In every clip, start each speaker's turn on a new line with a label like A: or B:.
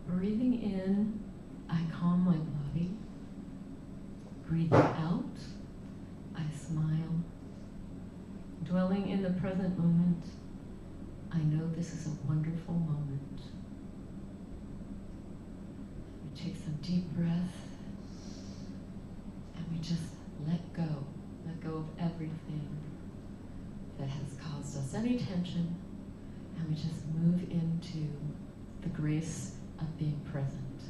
A: Breathing in, I calm my body. Breathing out, I smile. Dwelling in the present moment, I know this is a wonderful moment. We take some deep breath, and we just let go of everything that has caused us any tension, and we just move into the grace of being present.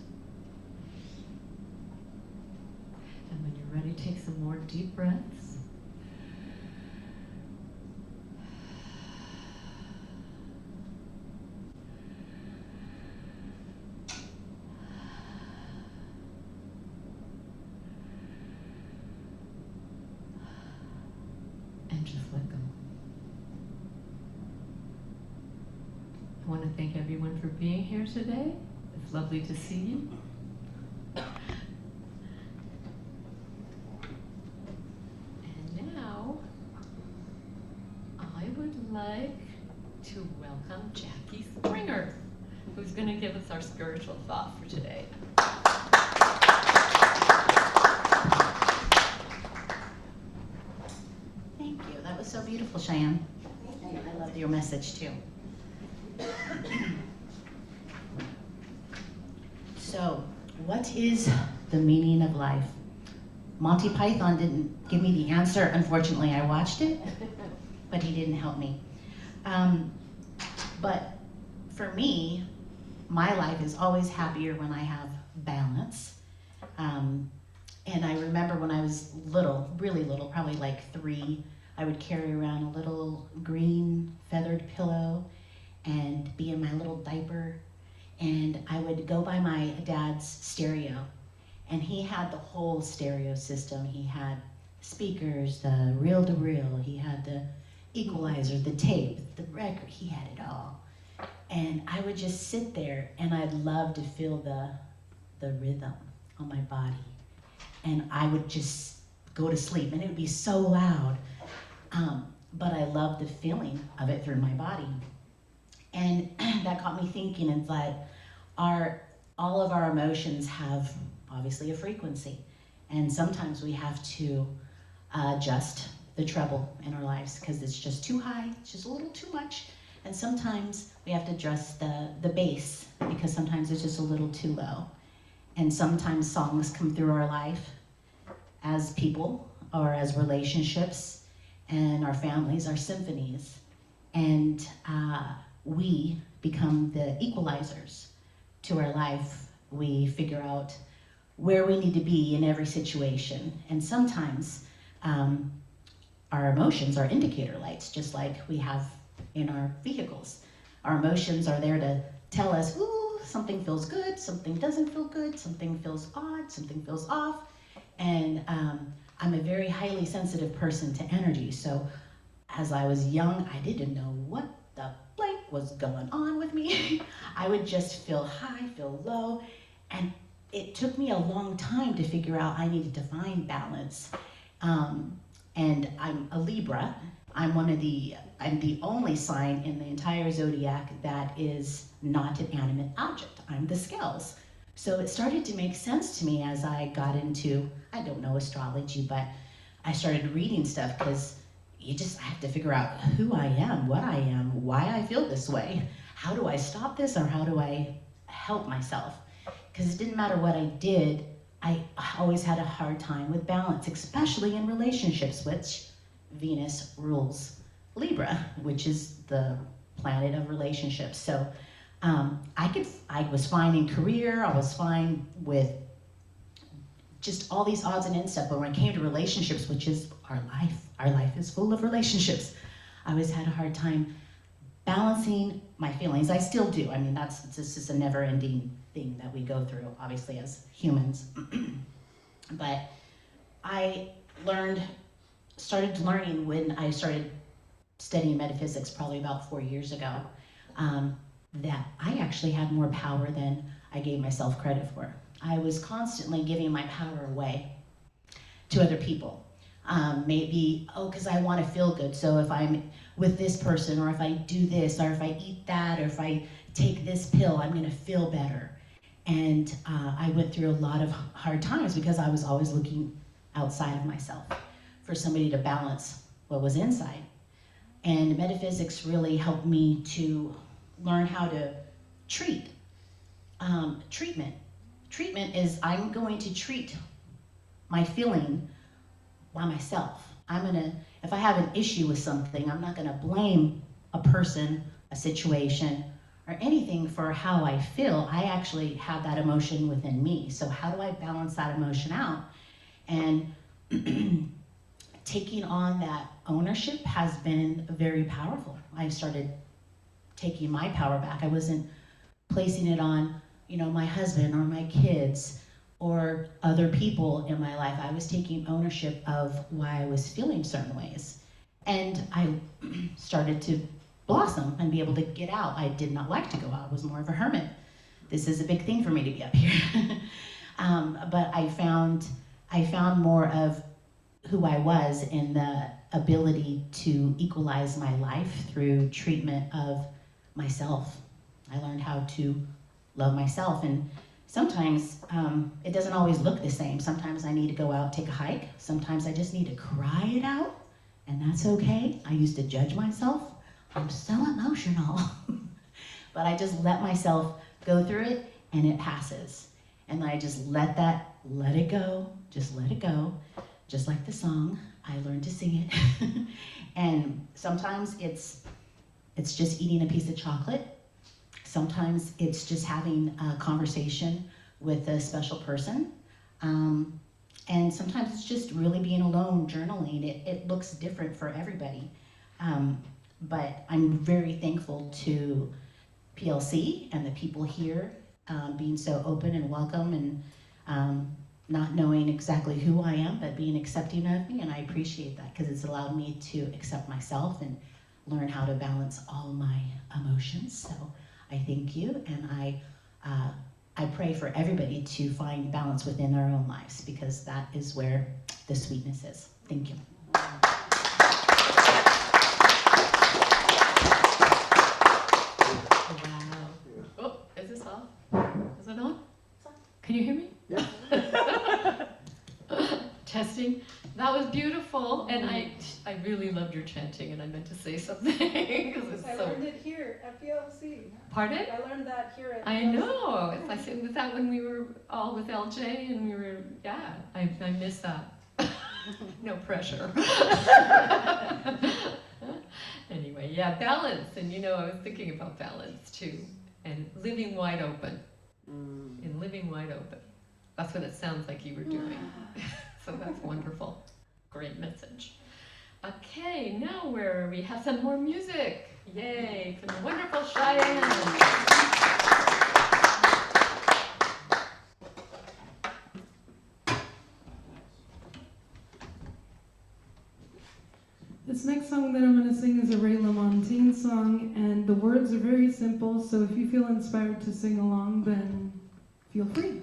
A: And when you're ready, take some more deep breaths. And just let go. I want to thank everyone for being here today. It's lovely to see you. And now, I would like to welcome Jacque Springer, who's going to give us our spiritual thought for today.
B: Thank you. That was so beautiful, Cheyenne. I loved your message too. So, what is the meaning of life? Monty Python didn't give me the answer. Unfortunately, I watched it, but he didn't help me. But for me, my life is always happier when I have balance. And I remember when I was little, really little, probably like 3, I would carry around a little green feathered pillow and be in my little diaper. And I would go by my dad's stereo, and he had the whole stereo system. He had speakers, the reel-to-reel, he had the equalizer, the tape, the record, he had it all. And I would just sit there, and I'd love to feel the rhythm on my body. And I would just go to sleep, and it would be so loud. But I loved the feeling of it through my body. And that got me thinking, it's like all of our emotions have obviously a frequency. And sometimes we have to adjust the treble in our lives because it's just too high, it's just a little too much. And sometimes we have to adjust the bass because sometimes it's just a little too low. And sometimes songs come through our life as people or as relationships, and our families are symphonies. And we become the equalizers to our life. We figure out where we need to be in every situation. And sometimes our emotions are indicator lights, just like we have in our vehicles. Our emotions are there to tell us, ooh, something feels good, something doesn't feel good, something feels odd, something feels off. And I'm a very highly sensitive person to energy. So as I was young, I didn't know what the blank was going on with me. I would just feel high, feel low, and it took me a long time to figure out I needed to find balance. And I'm a Libra. I'm the only sign in the entire zodiac that is not an animate object. I'm the scales. So it started to make sense to me as I got into, I don't know astrology, but I started reading stuff because I have to figure out who I am, what I am, why I feel this way. How do I stop this, or how do I help myself? Because it didn't matter what I did, I always had a hard time with balance, especially in relationships, which Venus rules Libra, which is the planet of relationships. So I was fine in career, I was fine with just all these odds and ends stuff, but when it came to relationships, which is our life is full of relationships, I always had a hard time balancing my feelings. I still do. I mean, this is a never-ending thing that we go through, obviously, as humans. But I started learning when I started studying metaphysics, probably about 4 years ago, that I actually had more power than I gave myself credit for. I was constantly giving my power away to other people. Maybe, because I want to feel good, so if I'm with this person, or if I do this, or if I eat that, or if I take this pill, I'm going to feel better. And I went through a lot of hard times because I was always looking outside of myself for somebody to balance what was inside. And metaphysics really helped me to learn how to treat. Treatment is I'm going to treat my feeling by myself. If I have an issue with something, I'm not gonna blame a person, a situation, or anything for how I feel. I actually have that emotion within me. So how do I balance that emotion out? And taking on that ownership has been very powerful. I started taking my power back. I wasn't placing it on, my husband or my kids or other people in my life. I was taking ownership of why I was feeling certain ways. And I started to blossom and be able to get out. I did not like to go out. I was more of a hermit. This is a big thing for me to be up here. But I found more of who I was in the ability to equalize my life through treatment of myself. I learned how to love myself, and sometimes it doesn't always look the same. Sometimes I need to go out, take a hike. Sometimes I just need to cry it out, and that's okay. I used to judge myself. I'm so emotional. But I just let myself go through it, and it passes. And I just let it go, just let it go. Just like the song, I learned to sing it. And sometimes it's just eating a piece of chocolate. Sometimes it's just having a conversation with a special person. And sometimes it's just really being alone, journaling. It looks different for everybody. But I'm very thankful to PLC and the people here being so open and welcome, and not knowing exactly who I am, but being accepting of me. And I appreciate that because it's allowed me to accept myself and learn how to balance all my emotions. So I thank you, and I pray for everybody to find balance within their own lives, because that is where the sweetness is. Thank you.
A: Wow. Oh, is this off? Is it on? Can you hear me?
C: Yeah.
A: Testing. That was beautiful, and I really loved your chanting, and I meant to say something because
D: I learned it here at PLC.
A: Pardon?
D: I learned that here at PLC.
A: I know. I sang with that when we were all with LJ, and we were, yeah. I miss that. No pressure. Anyway, yeah, balance, and I was thinking about balance too, and living wide open. And living wide open. That's what it sounds like you were doing. So that's wonderful. Great message. Okay, now we have some more music. Yay, from the wonderful Cheyenne.
D: This next song that I'm going to sing is a Ray LaMontagne song, and the words are very simple, so if you feel inspired to sing along, then feel free.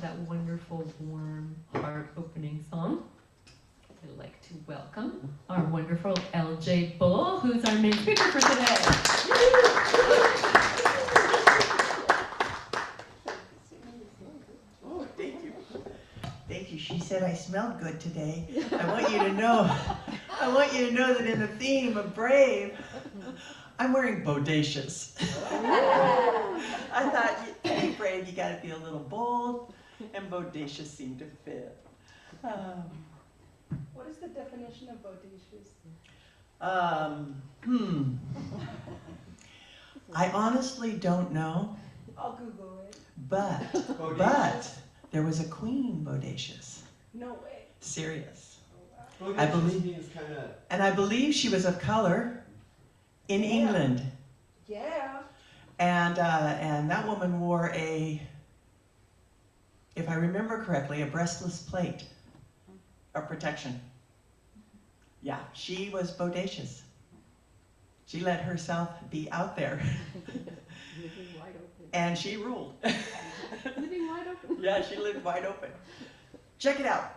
A: that wonderful, warm, heart-opening song, I'd like to welcome our wonderful LJ Bull, who's our main speaker for today.
C: Oh, thank you. Thank you. She said I smelled good today. I want you to know that in the theme of Brave, I'm wearing bodacious. I thought to be brave, you gotta be a little bold, and bodacious seemed to fit.
E: What is the definition of bodacious?
C: I honestly don't know,
E: I'll Google it.
C: but there was a queen bodacious.
E: No way.
C: Serious.
E: Oh, wow.
C: I believe-
F: means kind of.
C: And I believe she was of color in
E: Yeah.
C: England.
E: Yeah.
C: And that woman wore if I remember correctly, a breastless plate of protection. Yeah, she was bodacious. She let herself be out there.
A: Living wide open.
C: And she ruled.
A: Living wide open.
C: Yeah, she lived wide open. Check it out.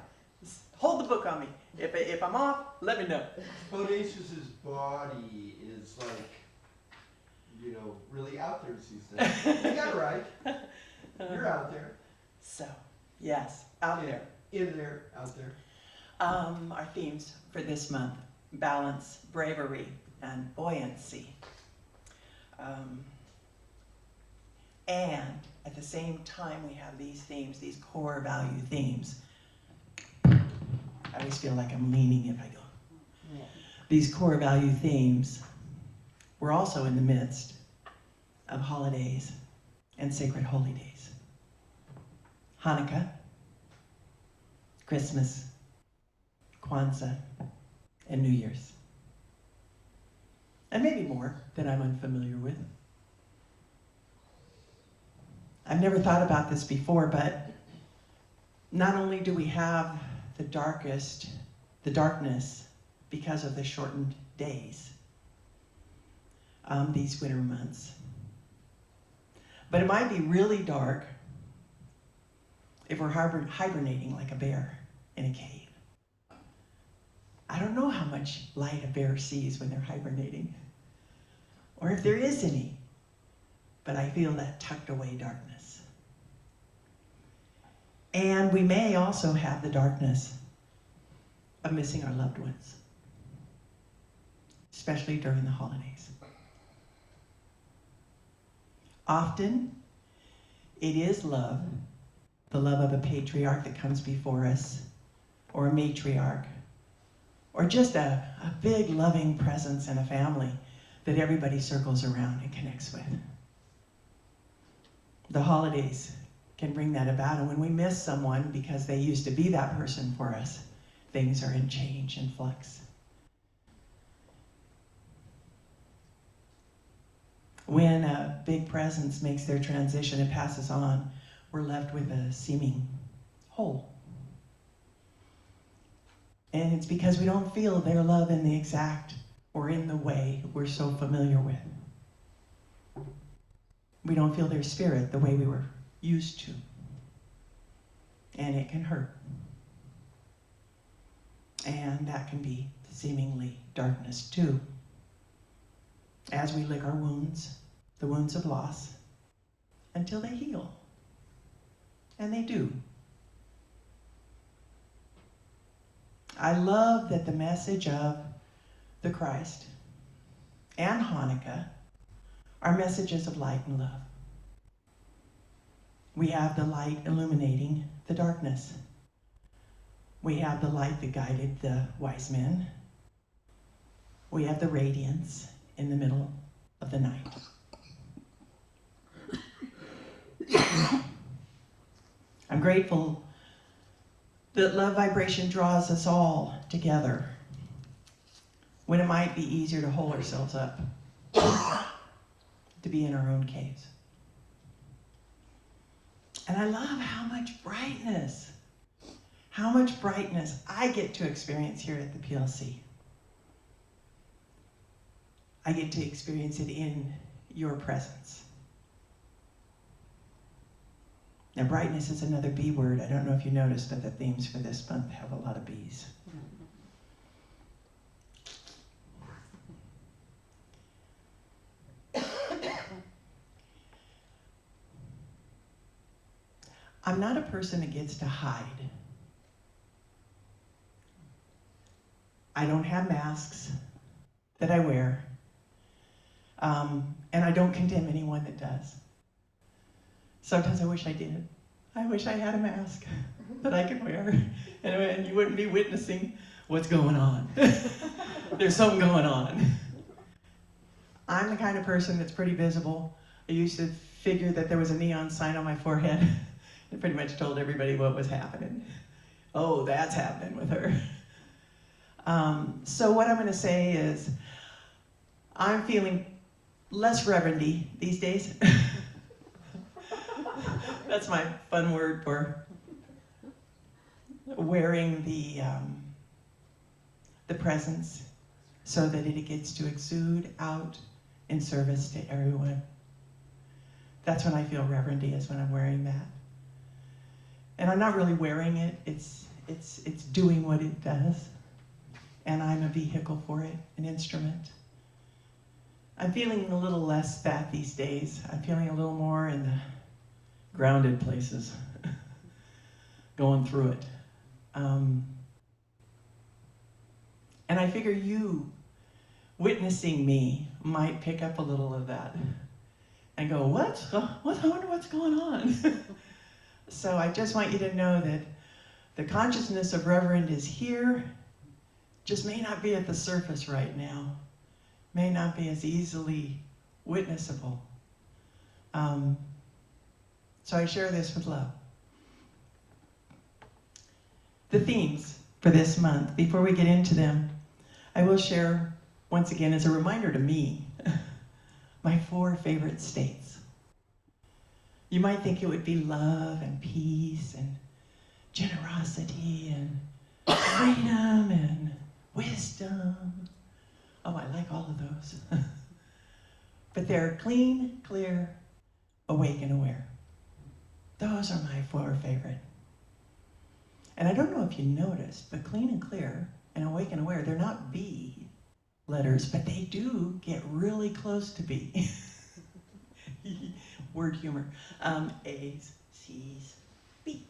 C: Hold the book on me. If I'm off, let me know.
F: Bodacious's body is like, really out there, she said. You got it right. You're out there.
C: So, yes, out there.
F: In there, out there.
C: Our themes for this month: balance, bravery, and buoyancy. And at the same time we have these themes, these core value themes. I always feel like I'm leaning if I go. These core value themes, we're also in the midst of holidays and sacred holy days. Hanukkah, Christmas, Kwanzaa, and New Year's. And maybe more that I'm unfamiliar with. I've never thought about this before, but not only do we have the darkness because of the shortened days, these winter months, but it might be really dark if we're hibernating like a bear in a cave. I don't know how much light a bear sees when they're hibernating, or if there is any, but I feel that tucked away darkness. And we may also have the darkness of missing our loved ones, especially during the holidays. Often, it is love, the love of a patriarch that comes before us, or a matriarch, or just a big loving presence in a family that everybody circles around and connects with. The holidays can bring that about, and when we miss someone because they used to be that person for us, things are in change and flux. When a big presence makes their transition and passes on, we're left with a seeming hole. And it's because we don't feel their love in the exact or in the way we're so familiar with. We don't feel their spirit the way we were used to. And it can hurt. And that can be seemingly darkness too. As we lick our wounds, the wounds of loss, until they heal. And they do. I love that the message of the Christ and Hanukkah are messages of light and love. We have the light illuminating the darkness. We have the light that guided the wise men. We have the radiance in the middle of the night. I'm grateful that love vibration draws us all together when it might be easier to hold ourselves up, to be in our own caves. And I love how much brightness I get to experience here at the PLC. I get to experience it in your presence. Now, brightness is another B word. I don't know if you noticed, but the themes for this month have a lot of B's. I'm not a person that gets to hide. I don't have masks that I wear, and I don't condemn anyone that does. Sometimes I wish I did. I wish I had a mask that I could wear, and you wouldn't be witnessing what's going on. There's something going on. I'm the kind of person that's pretty visible. I used to figure that there was a neon sign on my forehead. It pretty much told everybody what was happening. Oh, that's happening with her. So what I'm going to say is, I'm feeling less reverendy these days. That's my fun word for wearing the presence so that it gets to exude out in service to everyone. That's when I feel reverendy, is when I'm wearing that. And I'm not really wearing it, it's doing what it does. And I'm a vehicle for it, an instrument. I'm feeling a little less that these days. I'm feeling a little more in the grounded places, going through it. And I figure you, witnessing me, might pick up a little of that and go, what? I wonder what's going on. So I just want you to know that the consciousness of Reverend is here, just may not be at the surface right now, may not be as easily witnessable. So I share this with love. The themes for this month, before we get into them, I will share, once again, as a reminder to me, my 4 favorite states. You might think it would be love and peace and generosity and freedom and wisdom. Oh, I like all of those. But they're clean, clear, awake, and aware. Those are my 4 favorite. And I don't know if you noticed, but clean and clear and awake and aware, they're not B letters, but they do get really close to B. Word humor. A's, C's, B.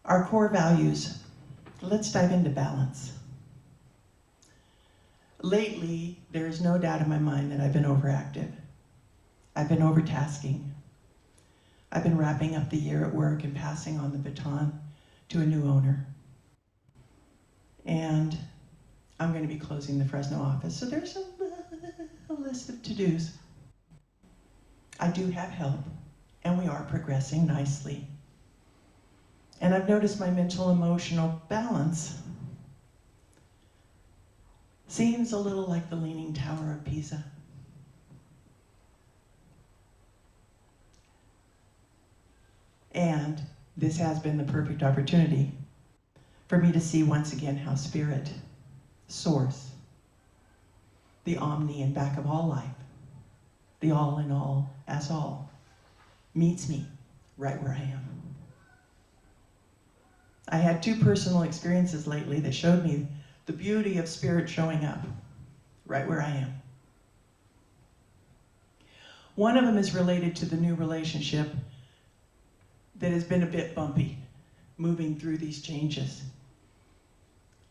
C: Our core values. Let's dive into balance. Lately, there is no doubt in my mind that I've been overactive. I've been overtasking. I've been wrapping up the year at work and passing on the baton to a new owner. And I'm going to be closing the Fresno office, so there's a list of to-dos. I do have help, and we are progressing nicely. And I've noticed my mental emotional balance seems a little like the Leaning Tower of Pisa. And this has been the perfect opportunity for me to see once again how Spirit, Source, the Omni in back of all life, the all in all as all, meets me right where I am. I had 2 personal experiences lately that showed me the beauty of Spirit showing up right where I am. One of them is related to the new relationship that has been a bit bumpy, moving through these changes.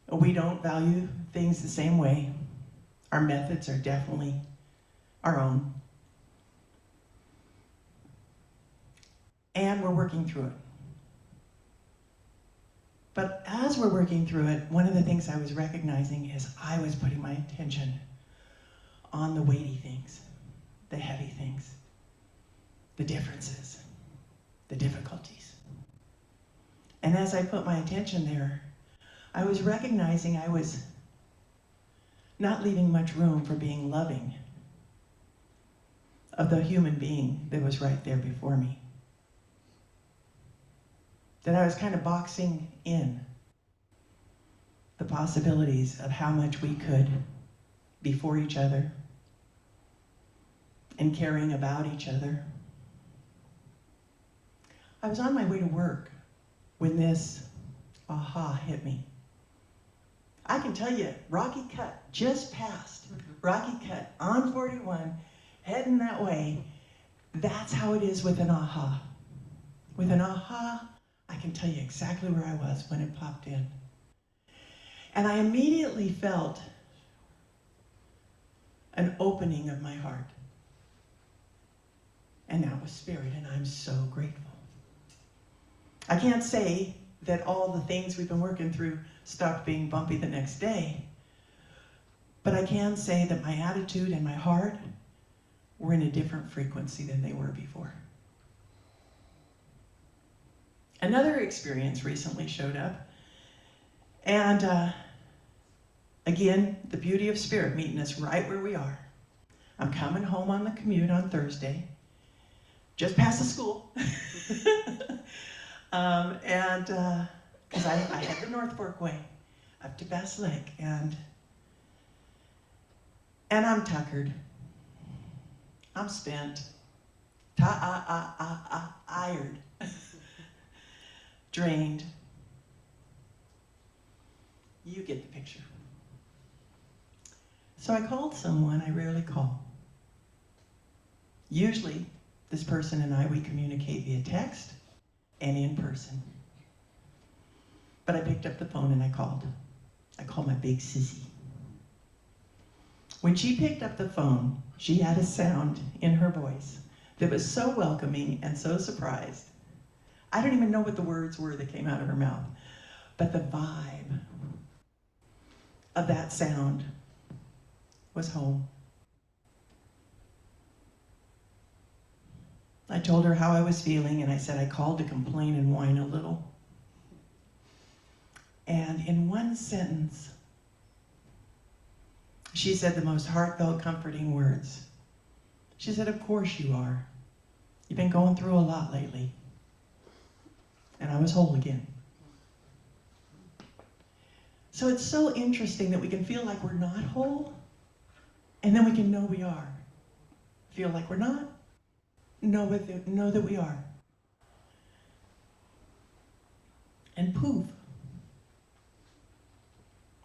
C: We don't value things the same way. Our methods are definitely our own. And we're working through it. But as we're working through it, one of the things I was recognizing is I was putting my attention on the weighty things, the heavy things, the differences, the difficulties. And as I put my attention there, I was recognizing I was not leaving much room for being loving of the human being that was right there before me. That I was kind of boxing in the possibilities of how much we could be for each other and caring about each other. I was on my way to work when this aha hit me. I can tell you, Rocky Cut just passed. Rocky Cut on 41, heading that way. That's how it is with an aha. With an aha, I can tell you exactly where I was when it popped in. And I immediately felt an opening of my heart. And that was Spirit, and I'm so grateful. I can't say that all the things we've been working through stopped being bumpy the next day, but I can say that my attitude and my heart were in a different frequency than they were before. Another experience recently showed up, and again, the beauty of Spirit meeting us right where we are. I'm coming home on the commute on Thursday, just past the school. Because I head the North Fork way up to Bass Lake, and I'm tuckered. I'm spent, tired, drained. You get the picture. So I called someone I rarely call. Usually, this person and I, we communicate via text and in person. But I picked up the phone and I called. I called my big sissy. When she picked up the phone, she had a sound in her voice that was so welcoming and so surprised. I don't even know what the words were that came out of her mouth, but the vibe of that sound was home. I told her how I was feeling, and I said I called to complain and whine a little. And in one sentence, she said the most heartfelt, comforting words. She said, "Of course you are. You've been going through a lot lately." And I was whole again. So it's so interesting that we can feel like we're not whole, and then we can know we are. Feel like we're not, know that we are. And poof.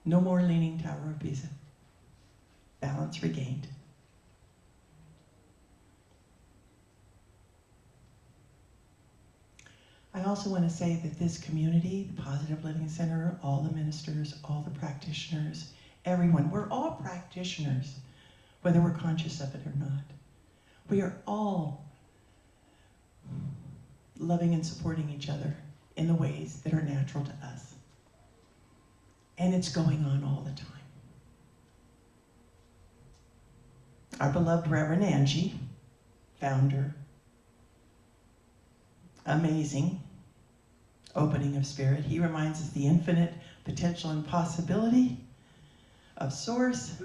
C: No more Leaning Tower of Pisa. Balance regained. I also want to say that this community, the Positive Living Center, all the ministers, all the practitioners, everyone, we're all practitioners, whether we're conscious of it or not. We are all loving and supporting each other in the ways that are natural to us. And it's going on all the time. Our beloved Reverend Angie, founder, amazing opening of Spirit. He reminds us the infinite potential and possibility of Source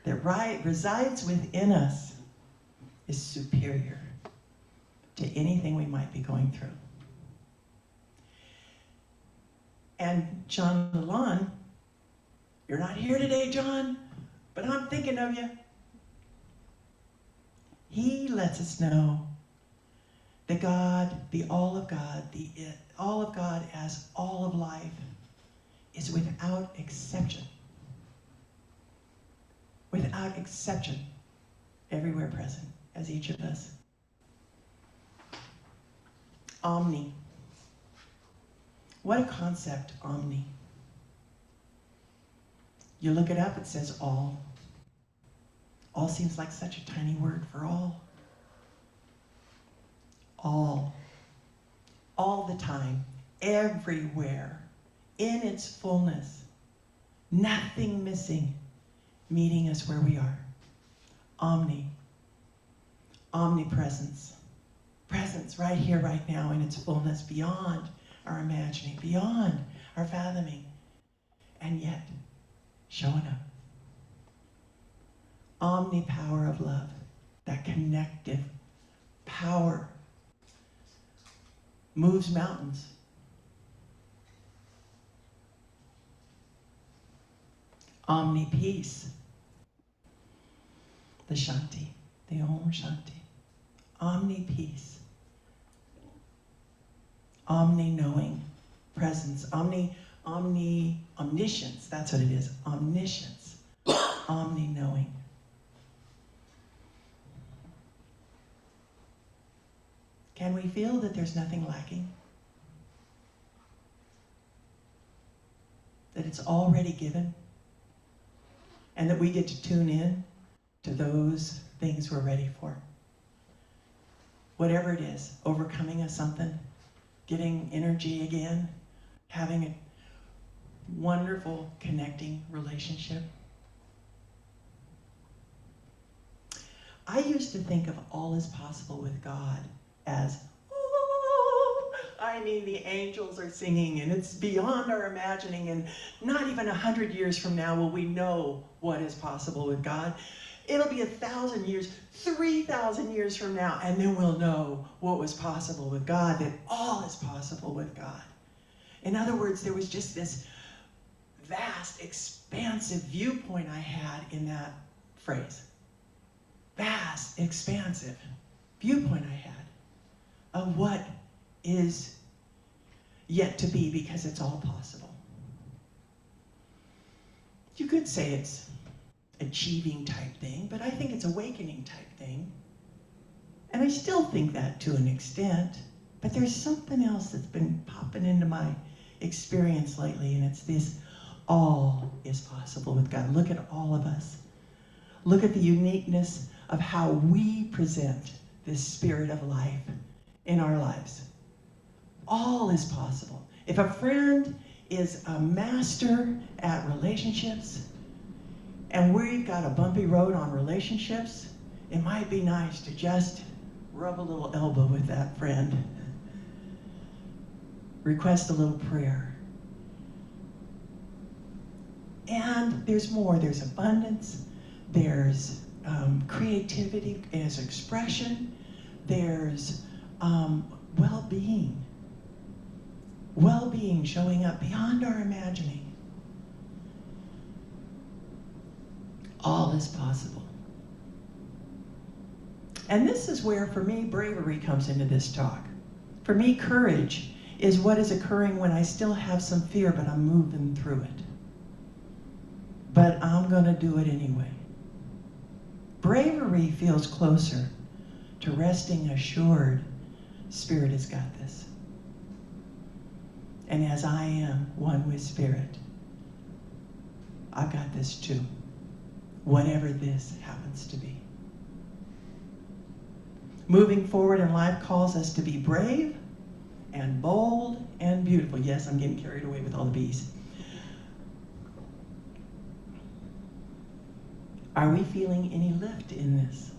C: that resides within us is superior to anything we might be going through. And John Lalonde, you're not here today, John, but I'm thinking of you. He lets us know that God, the all of God, the all of God as all of life, is without exception. Without exception, everywhere present as each of us. Omni. What a concept, omni. You look it up, it says all. All seems like such a tiny word for all. All the time, everywhere, in its fullness, nothing missing, meeting us where we are. Omni. Omnipresence. Presence right here, right now, in its fullness, beyond our imagining, beyond our fathoming, and yet showing up. Omni-power of love, that connective power, moves mountains. Omni-peace, the Shanti, the Om Shanti, omni peace, omni knowing presence, omniscience, that's what it is, omniscience, omni knowing. Can we feel that there's nothing lacking? That it's already given? And that we get to tune in to those things we're ready for? Whatever it is, overcoming a something, getting energy again, having a wonderful connecting relationship. I used to think of all is possible with God as, oh, I mean, the angels are singing and it's beyond our imagining, and not even 100 years from now will we know what is possible with God. It'll be 1,000 years, 3,000 years from now, and then we'll know what was possible with God, that all is possible with God. In other words, there was just this vast, expansive viewpoint I had in that phrase. Vast, expansive viewpoint I had of what is yet to be, because it's all possible. You could say it's achieving type thing, but I think it's awakening type thing. And I still think that to an extent, but there's something else that's been popping into my experience lately, and it's this: all is possible with God. Look at all of us. Look at the uniqueness of how we present this spirit of life in our lives. All is possible. If a friend is a master at relationships, and we've got a bumpy road on relationships, it might be nice to just rub a little elbow with that friend. Request a little prayer. And there's more. There's abundance. There's creativity as expression. There's well-being. Well-being showing up beyond our imagining. All is possible. And this is where, for me, bravery comes into this talk. For me, courage is what is occurring when I still have some fear, but I'm moving through it. But I'm going to do it anyway. Bravery feels closer to resting assured, Spirit has got this. And as I am one with Spirit, I've got this too. Whatever this happens to be. Moving forward in life calls us to be brave and bold and beautiful. Yes, I'm getting carried away with all the B's. Are we feeling any lift in this?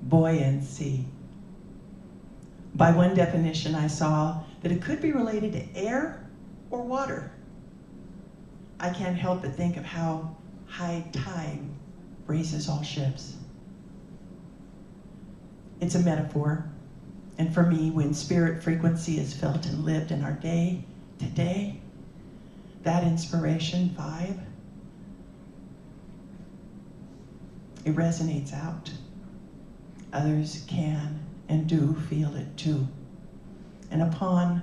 C: Buoyancy. By one definition, I saw that it could be related to air or water. I can't help but think of how high tide raises all ships. It's a metaphor. And for me, when spirit frequency is felt and lived in our day today, that inspiration vibe, it resonates out. Others can and do feel it too. And upon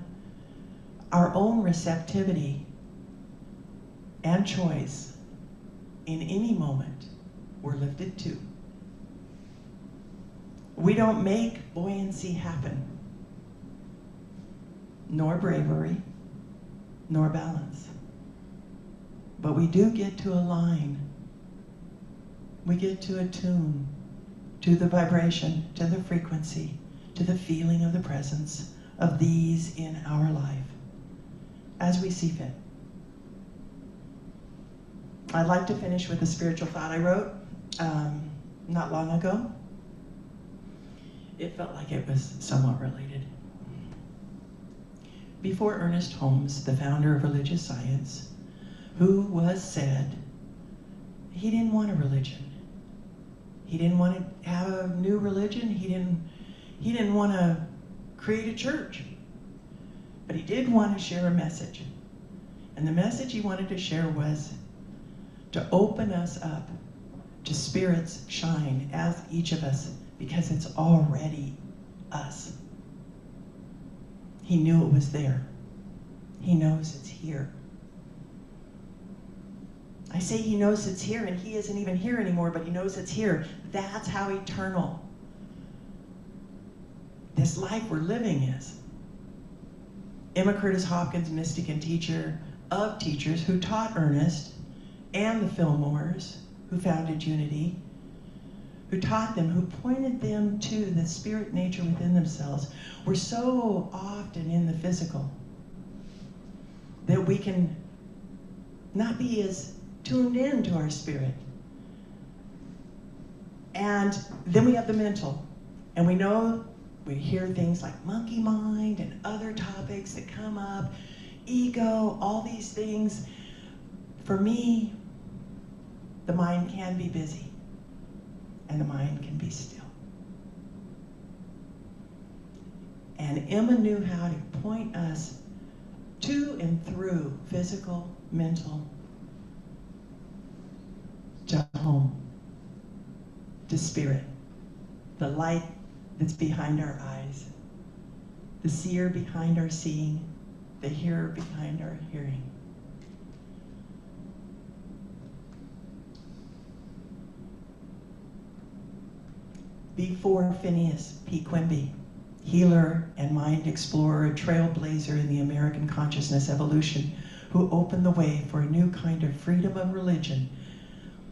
C: our own receptivity and choice, in any moment, we're lifted too. We don't make buoyancy happen, nor bravery, nor balance. But we do get to align. We get to attune to the vibration, to the frequency, to the feeling of the presence of these in our life, as we see fit. I'd like to finish with a spiritual thought I wrote not long ago. It felt like it was somewhat related. Before Ernest Holmes, the founder of religious science, who was said he didn't want a religion. He didn't want to have a new religion. He didn't want to create a church. But he did want to share a message. And the message he wanted to share was to open us up to Spirit's shine as each of us, because it's already us. He knew it was there. He knows it's here. I say he knows it's here, and he isn't even here anymore, but he knows it's here. That's how eternal this life we're living is. Emma Curtis Hopkins, mystic and teacher of teachers, who taught Ernest and the Fillmores, who founded Unity, who taught them, who pointed them to the spirit nature within themselves. We're so often in the physical that we can not be as tuned in to our spirit. And then we have the mental. And we know, we hear things like monkey mind and other topics that come up, ego, all these things. For me, the mind can be busy and the mind can be still. And Emma knew how to point us to and through physical, mental, to home, to spirit, the light that's behind our eyes, the seer behind our seeing, the hearer behind our hearing. Before Phineas P. Quimby, healer and mind explorer, a trailblazer in the American consciousness evolution, who opened the way for a new kind of freedom of religion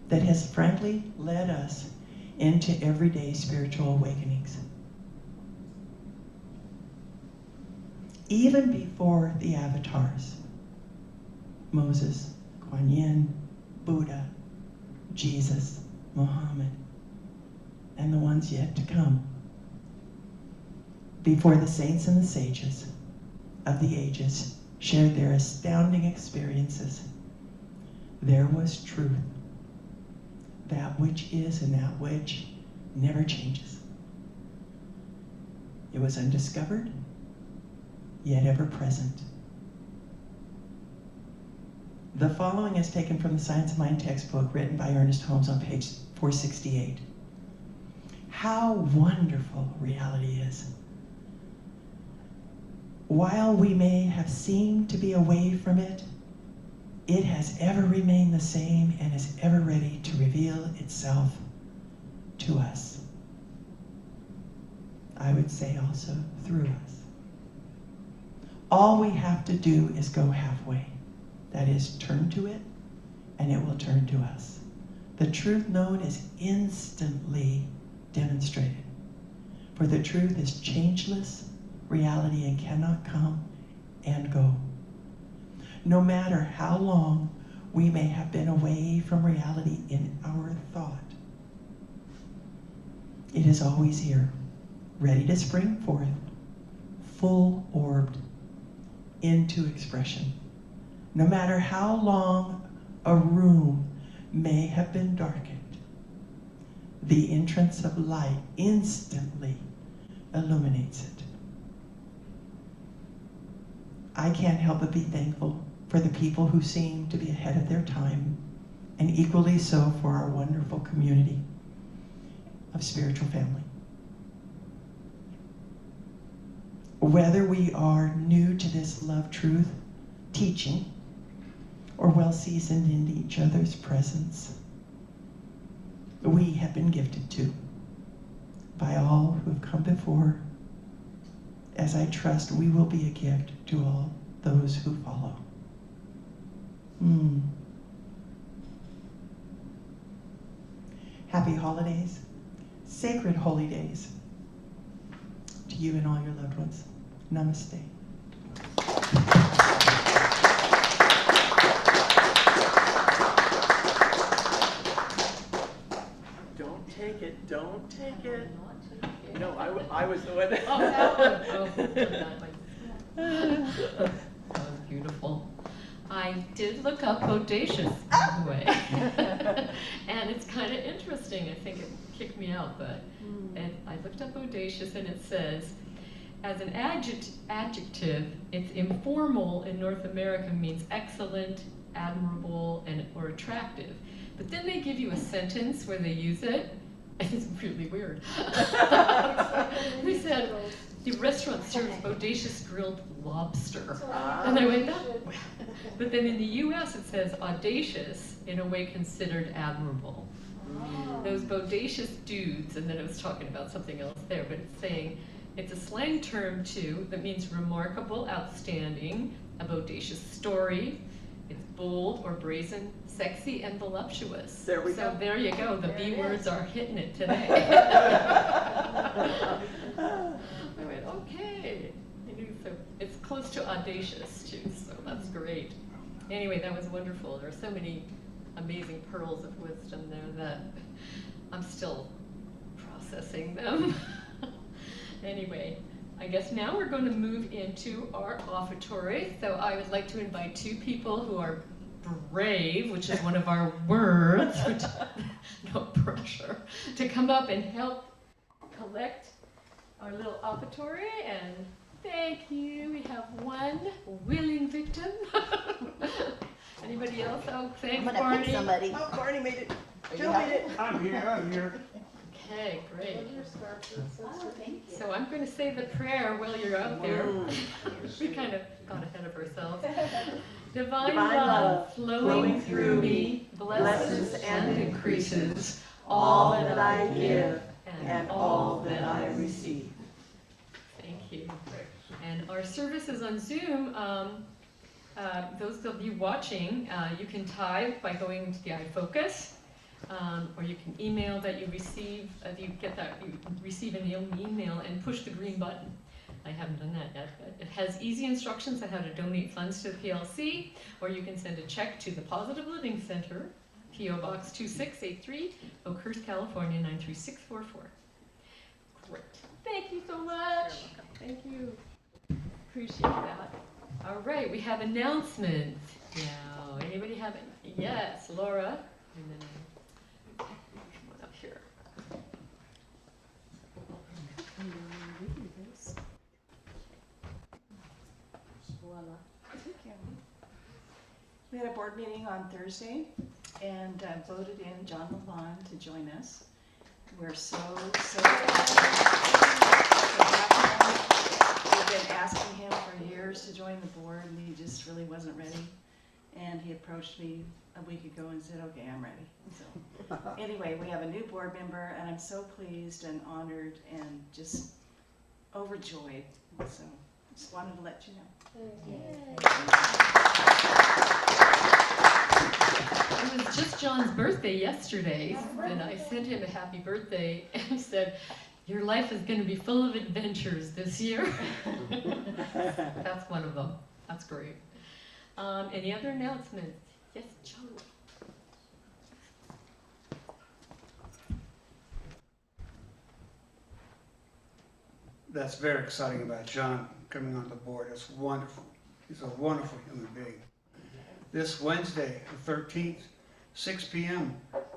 C: that has frankly led us into everyday spiritual awakenings. Even before the avatars, Moses, Kuan Yin, Buddha, Jesus, Muhammad, and the ones yet to come, before the saints and the sages of the ages shared their astounding experiences, there was truth, that which is and that which never changes. It was undiscovered, yet ever present. The following is taken from the Science of Mind textbook written by Ernest Holmes on page 468. How wonderful reality is. While we may have seemed to be away from it, it has ever remained the same and is ever ready to reveal itself to us. I would say also through us. All we have to do is go halfway. That is, turn to it, and it will turn to us. The truth known is instantly demonstrated. For the truth is changeless reality and cannot come and go. No matter how long we may have been away from reality in our thought, it is always here, ready to spring forth, full-orbed into expression. No matter how long a room may have been darkened, the entrance of light instantly illuminates it. I can't help but be thankful for the people who seem to be ahead of their time, and equally so for our wonderful community of spiritual family. Whether we are new to this love truth teaching or well seasoned in each other's presence, we have been gifted to by all who have come before, as I trust we will be a gift to all those who follow. Happy holidays, sacred holy days to you and all your loved ones. Namaste.
F: Don't take it. Don't take it. No, I was the one.
A: Oh, that one. That was beautiful. I did look up bodacious, by the way. And it's kind of interesting. I think it kicked me out, but I looked up bodacious, and it says, as an adjective, it's informal in North America, means excellent, admirable, or attractive. But then they give you a sentence where they use it, and it's really weird. They said, the restaurant serves bodacious grilled lobster. And I went, no. But then in the US it says audacious, in a way considered admirable. Those bodacious dudes, and then it was talking about something else there, but it's saying, it's a slang term too that means remarkable, outstanding, a bodacious story. It's bold or brazen, sexy, and voluptuous.
F: There we
A: So
F: go.
A: there you go. The B words are hitting it today. I went, okay. So it's close to audacious too, so that's great. Anyway, that was wonderful. There are so many amazing pearls of wisdom there that I'm still processing them. Anyway, I guess now we're going to move into our offertory. So I would like to invite two people who are brave, which is one of our words, which, no pressure, to come up and help collect our little offertory. And thank you. We have one willing victim. Anybody else? Oh, thanks,
B: I'm gonna
A: Barney.
B: pick somebody.
C: Oh, Barney made it.
B: Are you
C: Joe made
B: happy?
C: it.
F: I'm here.
A: Okay, great.
B: Oh, thank you.
A: So I'm going to say the prayer while you're out there. We kind of got ahead of ourselves. Divine love flowing through me blesses and increases all that I give and all that I receive. Thank you. And our service is on Zoom. Those of you watching, you can tithe by going to the iFocus. Or you can email that you receive, if you get that, you receive an email and push the green button. I haven't done that yet, but it has easy instructions on how to donate funds to the PLC, or you can send a check to the Positive Living Center, P.O. Box 2683, Oakhurst, California 93644. Great. Thank you so much. Thank you. Appreciate that. All right, we have announcements now. Anybody have it? Yes, Laura. And then come on up here.
G: We had a board meeting on Thursday and voted in John Lalonde to join us. We're so happy. We've been asking him for years to join the board and he just really wasn't ready. And he approached me a week ago and said, okay, I'm ready. So anyway, we have a new board member and I'm so pleased and honored and just overjoyed. So just wanted to let you know.
A: It was just John's birthday yesterday, and I sent him a happy birthday and said, your life is going to be full of adventures this year. That's one of them. That's great. Any other announcements? Yes, Joe.
H: That's very exciting about John coming on the board. It's wonderful. He's a wonderful human being. This Wednesday, the 13th, 6 p.m.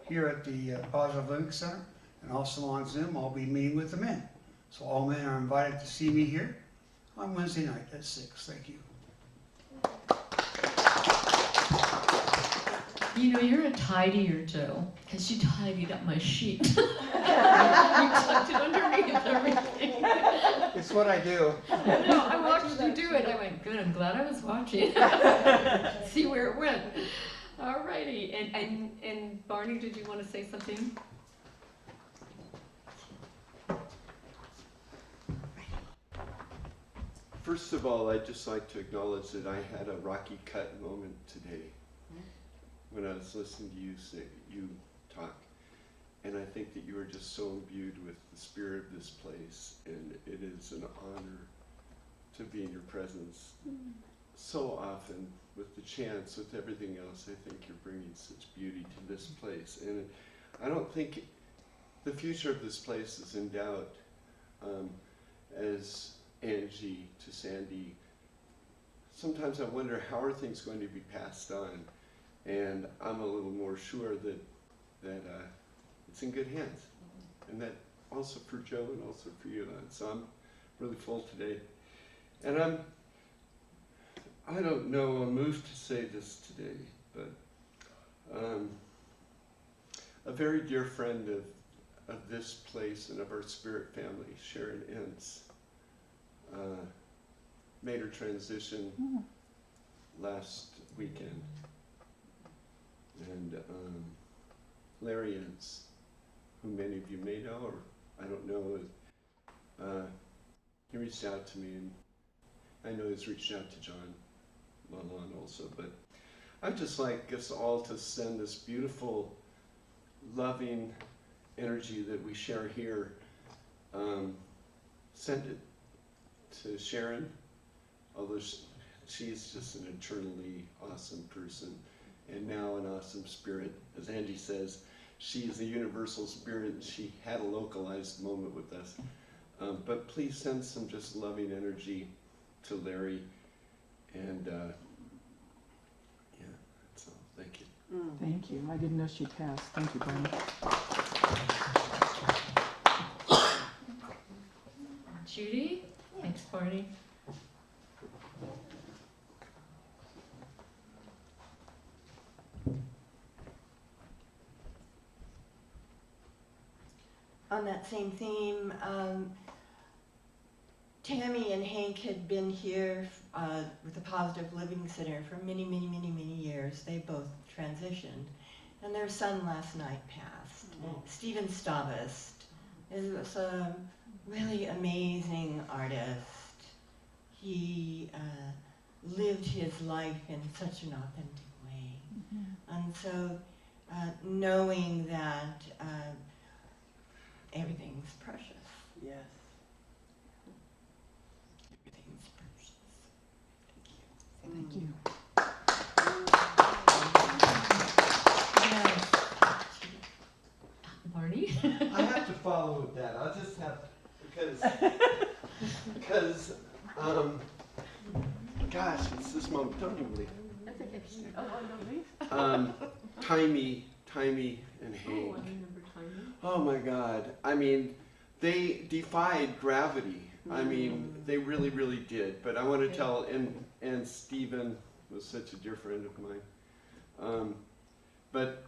H: here at the Positive Living Center, and also on Zoom, I'll be meeting with the men. So all men are invited to see me here on Wednesday night at 6. Thank you.
A: You know, you're a tidier, Joe, because you tidied up my sheet. You tucked it underneath everything.
H: It's what I do.
A: No, I watched you do it. I went, good, I'm glad I was watching. See where it went. All righty. And Barney, did you want to say something?
I: First of all, I'd just like to acknowledge that I had a Rocky Cut moment today when I was listening to you talk. And I think that you are just so imbued with the spirit of this place, and it is an honor to be in your presence so often with the chants, with everything else. I think you're bringing such beauty to this place. And I don't think the future of this place is in doubt. As Angie to Sandy, sometimes I wonder how are things going to be passed on, and I'm a little more sure that it's in good hands, and that also for Joe and also for you. So I'm really full today, and I don't know, I'm moved to say this today, but a very dear friend of this place and of our spirit family, Sharon Entz, made her transition last weekend. And Larry Entz, who many of you may know, or I don't know, he reached out to me, and I know he's reached out to John Lalonde also, but I'd just like us all to send this beautiful, loving energy that we share here, send it to Sharon, although she's just an eternally awesome person, and now an awesome spirit. As Andy says, she is a universal spirit, and she had a localized moment with us. But please send some just loving energy to Larry, and yeah, that's all. Thank you.
J: Thank you. I didn't know she passed. Thank you, Brian.
A: Judy? Thanks, Barney.
E: On that same theme, Tammy and Hank had been here with the Positive Living Center for many, many, many, many years. They both transitioned. And their son last night passed. Stephen Stavist is a really amazing artist. He lived his life in such an authentic way. And so knowing that everything's precious.
F: Yes.
E: Everything's precious.
J: Thank you.
A: Yes. Barney?
I: I have to follow with that. I'll just have, because gosh, it's this moment. Don't even leave.
A: That's okay. Oh,
I: Timey and Hank.
A: I remember Timey.
I: Oh my God. I mean, they defied gravity. I mean, they really, really did. But I want to tell, and Stephen was such a dear friend of mine. But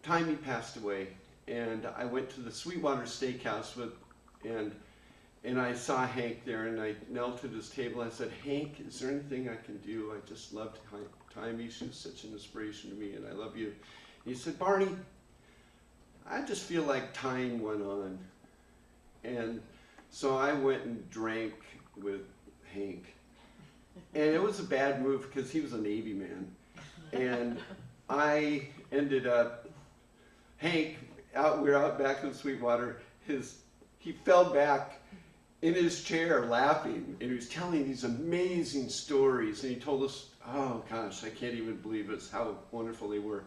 I: Timey passed away, and I went to the Sweetwater Steakhouse and I saw Hank there, and I knelt at his table. I said, Hank, is there anything I can do? I just loved Timey. She was such an inspiration to me, and I love you. And he said, Barney, I just feel like time went on. And so I went and drank with Hank. And it was a bad move because he was a Navy man. And I ended up, Hank, we were out back in Sweetwater, he fell back in his chair laughing, and he was telling these amazing stories, and he told us, oh gosh, I can't even believe it, how wonderful they were.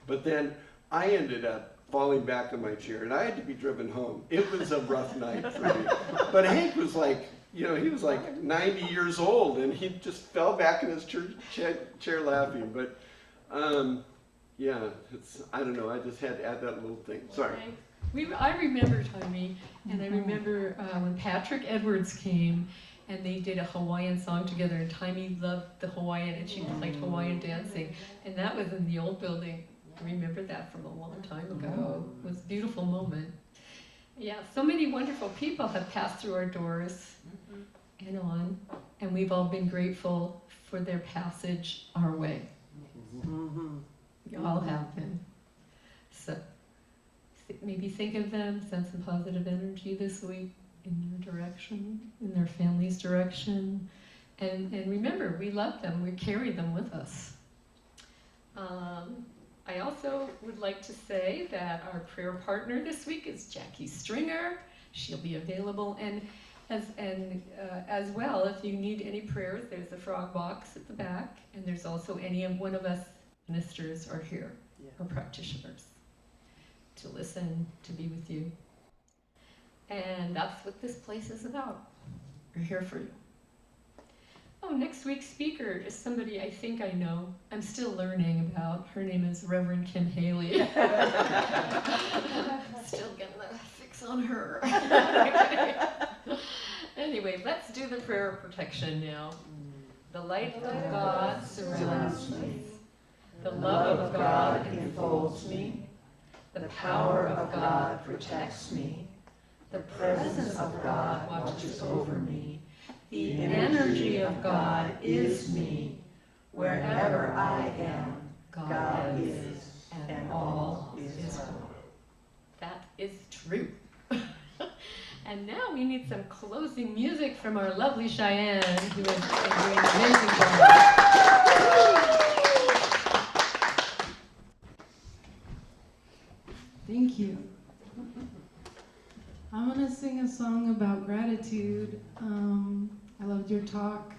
I: But then I ended up falling back in my chair, and I had to be driven home. It was a rough night for me. But Hank was like, he was like 90 years old, and he just fell back in his chair laughing. But yeah, I don't know, I just had to add that little thing. Sorry.
A: I remember Timey, and I remember when Patrick Edwards came, and they did a Hawaiian song together, and Timey loved the Hawaiian, and she liked Hawaiian dancing, and that was in the old building. I remember that from a long time ago. It was a beautiful moment. Yeah, so many wonderful people have passed through our doors and on, and we've all been grateful for their passage our way. We all have been. So maybe think of them, send some positive energy this week in their direction, in their family's direction, and remember, we love them, we carry them with us. I also would like to say that our prayer partner this week is Jacque Stringer. She'll be available, and as well, if you need any prayers, there's a frog box at the back, and there's also any one of us ministers are here, or practitioners, to listen, to be with you. And that's what this place is about. We're here for you. Oh, next week's speaker is somebody I think I know. I'm still learning about. Her name is Rev Kim Haley. Still getting the fix on her. Anyway, let's do the prayer of protection now. The light of God surrounds me. The love of God enfolds me. The power of God protects me. The presence of God watches over me. The energy of God is me. Wherever I am, God is, and all is well. That is true. And now we need some closing music from our lovely Cheyenne, who is doing an amazing job.
D: Thank you. I want to sing a song about gratitude. I loved your talk.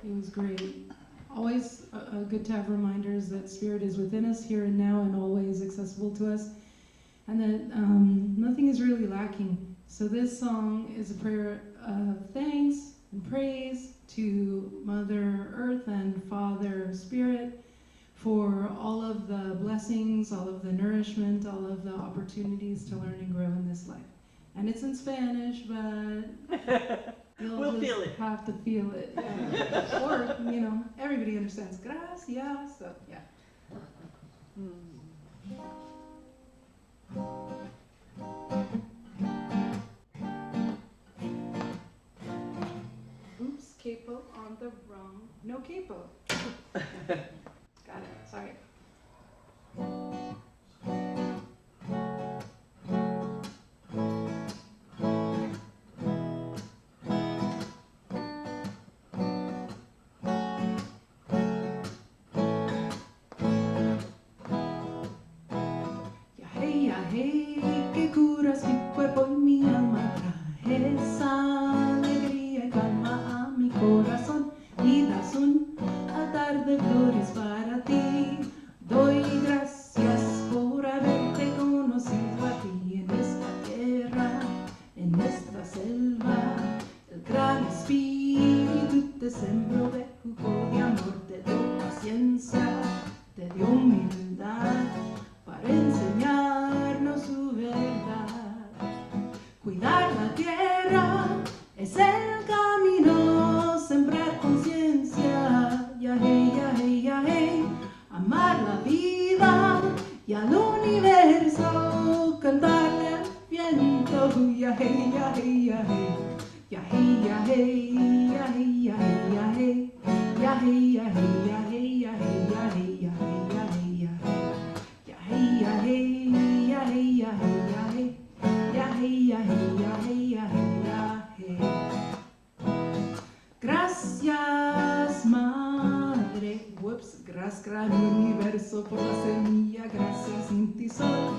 D: It was great. Always good to have reminders that Spirit is within us here and now and always accessible to us, and that nothing is really lacking. So this song is a prayer of thanks and praise to Mother Earth and Father Spirit for all of the blessings, all of the nourishment, all of the opportunities to learn and grow in this life. And it's in Spanish, but you'll just
E: feel it.
D: have to feel it. Yeah. Or, you know, everybody understands. Gracias. So, yeah. Oops, capo on the wrong. No capo. Got it. Sorry. Ya hey, que curas mi cuerpo y mi alma, traes alegría y calma a mi corazón y das un altar de flores para ti. Doy gracias por haberte conocido a ti en esta tierra, en esta selva. El gran espíritu te sembró de jugo de amor, te dio paciencia, te dio humildad para enseñarnos su verdad. Cuidar la tierra es el camino, sembrar conciencia, ya hey, ya hey. Amar la vida y al universo, cantarle al viento, ya hey, ya hey, ya hey. Ya hey, ya hey, ya hey, ya hey, ya hey. Ya hey, ya hey, ya hey, ya hey, ya hey, ya hey, ya hey, ya hey. Ya hey, ya hey, ya hey, ya hey, ya hey. Ya hey, ya hey, ya hey, ya hey, ya hey. Gracias, Madre. Whoops. Gracias, gran universo, por la semilla. Gracias, Inti Sol.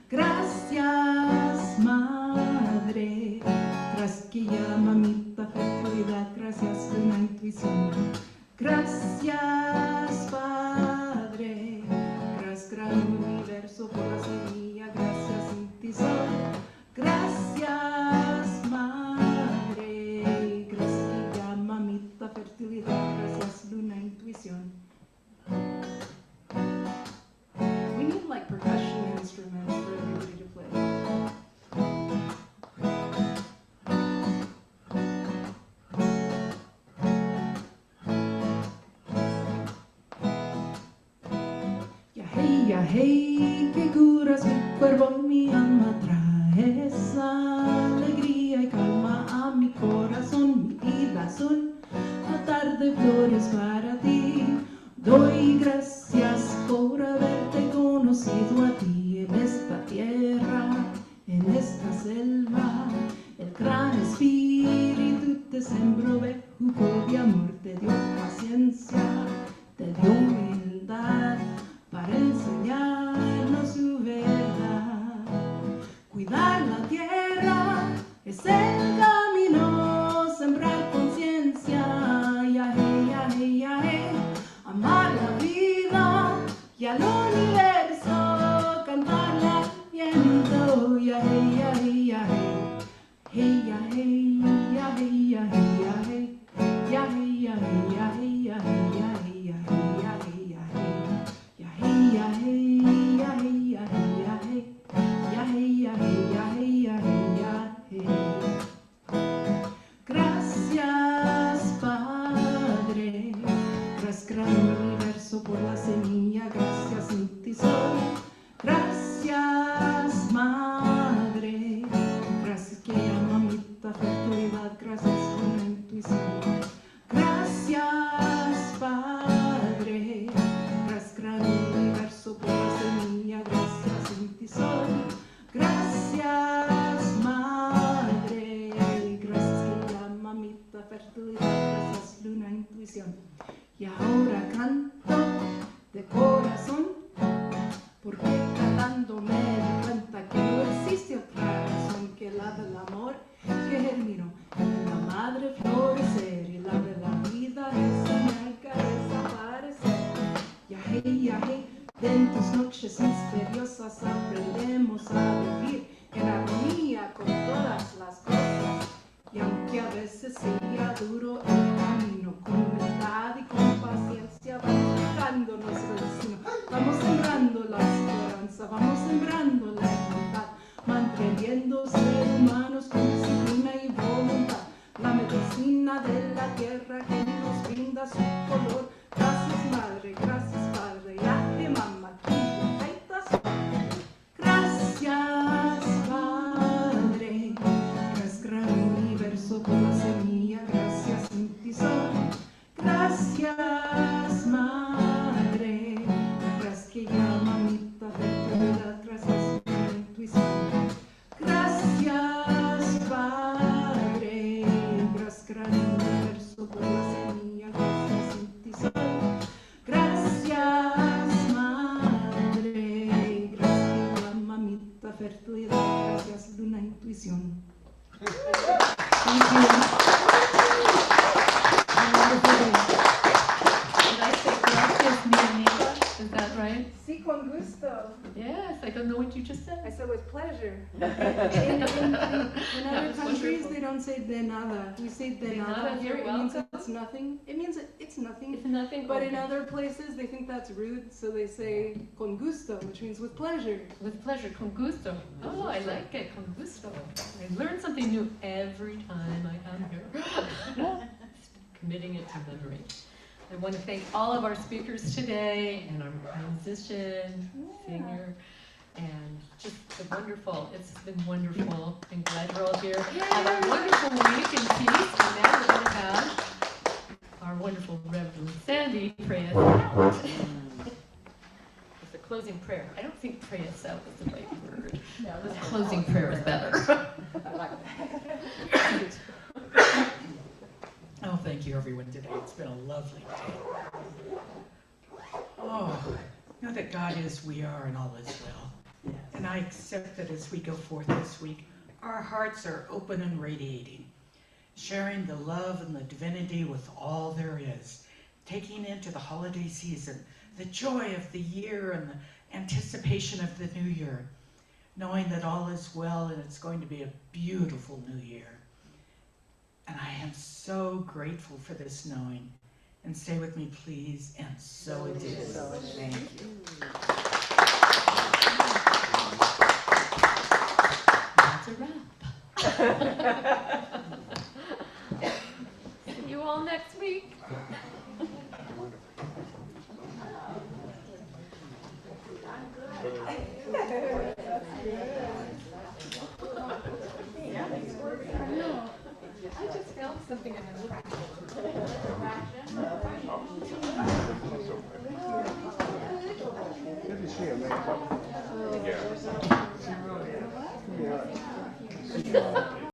D: Gracias, Madre. Gracias, Quilla, mamita, fertilidad. Gracias, Luna, intuición. Gracias, Padre. Gracias, gran universo, por la semilla. Gracias, Inti Sol. Gracias, Madre. Gracias, Quilla, mamita, fertilidad. Gracias, Luna, intuición. We need like percussion instruments for everybody to play. Ya hey, que curas mi cuerpo y mi alma, traes alegría y calma a mi corazón. Mi vida es un altar de flores para ti. Doy gracias por haberte conocido a ti en esta tierra, en esta selva. El gran espíritu te sembró de jugo de amor, te dio paciencia, te dio humildad para enseñarnos su verdad. cuando me di cuenta que no existe otra razón que la del amor que germinó en la madre florecer y la de la vida esa nunca desaparecer. Ya hey, de en tus noches misteriosas aprendemos a vivir en armonía con todas las cosas. Y aunque a veces sea duro el camino, con humildad y con paciencia vamos buscando nuestro destino. Vamos sembrando la esperanza, vamos sembrando la igualdad, manteniendo ser humanos con disciplina y voluntad. La medicina de la tierra que nos brinda su color. Gracias madre, gracias padre, gracias mamá, gracias padre, gracias gran universo por la semilla, gracias Intisor, gracias madre, gracias que ya mamita fertilidad, gracias por la intuición, gracias padre, gracias gran universo por la semilla, gracias Intisor. Gracias, madre, gracias, la mamita fertilidad, gracias, luna intuición. Thank you.
A: Did I say gracias, mi amiga? Is that right?
D: Sí, con gusto.
A: Yes, I don't know what you just said.
D: I said with pleasure. In other countries,
A: wonderful.
D: they don't say de nada. We say de
A: De
D: nada
A: nada,
D: here.
A: you're
D: It means
A: welcome.
D: it's nothing. It means it's nothing.
A: It's nothing.
D: But in
A: okay.
D: other places, they think that's rude, so they say con gusto, which means with pleasure.
A: With pleasure, con gusto. Oh, I like it, con gusto. I learn something new every time I come here. Committing it to memory. I want to thank all of our speakers today and our musician, singer, and just the wonderful. It's been wonderful. I'm glad you're all here. Have a wonderful week in peace. And now we're going to have our wonderful Reverend Sandy pray us out. With the closing prayer. I don't think pray us out is the right word. No, the closing prayer is better.
K: Oh, thank you everyone today. It's been a lovely day. Oh, know that God is, we are, and all is well. And I accept that as we go forth this week, our hearts are open and radiating, sharing the love and the divinity with all there is, taking into the holiday season the joy of the year and the anticipation of the new year, knowing that all is well and it's going to be a beautiful new year. And I am so grateful for this knowing. And say with me, please, and so it is. Thank you.
A: That's a wrap. See you all next week. I just found something in the book.
H: Good to see you, man. Yeah.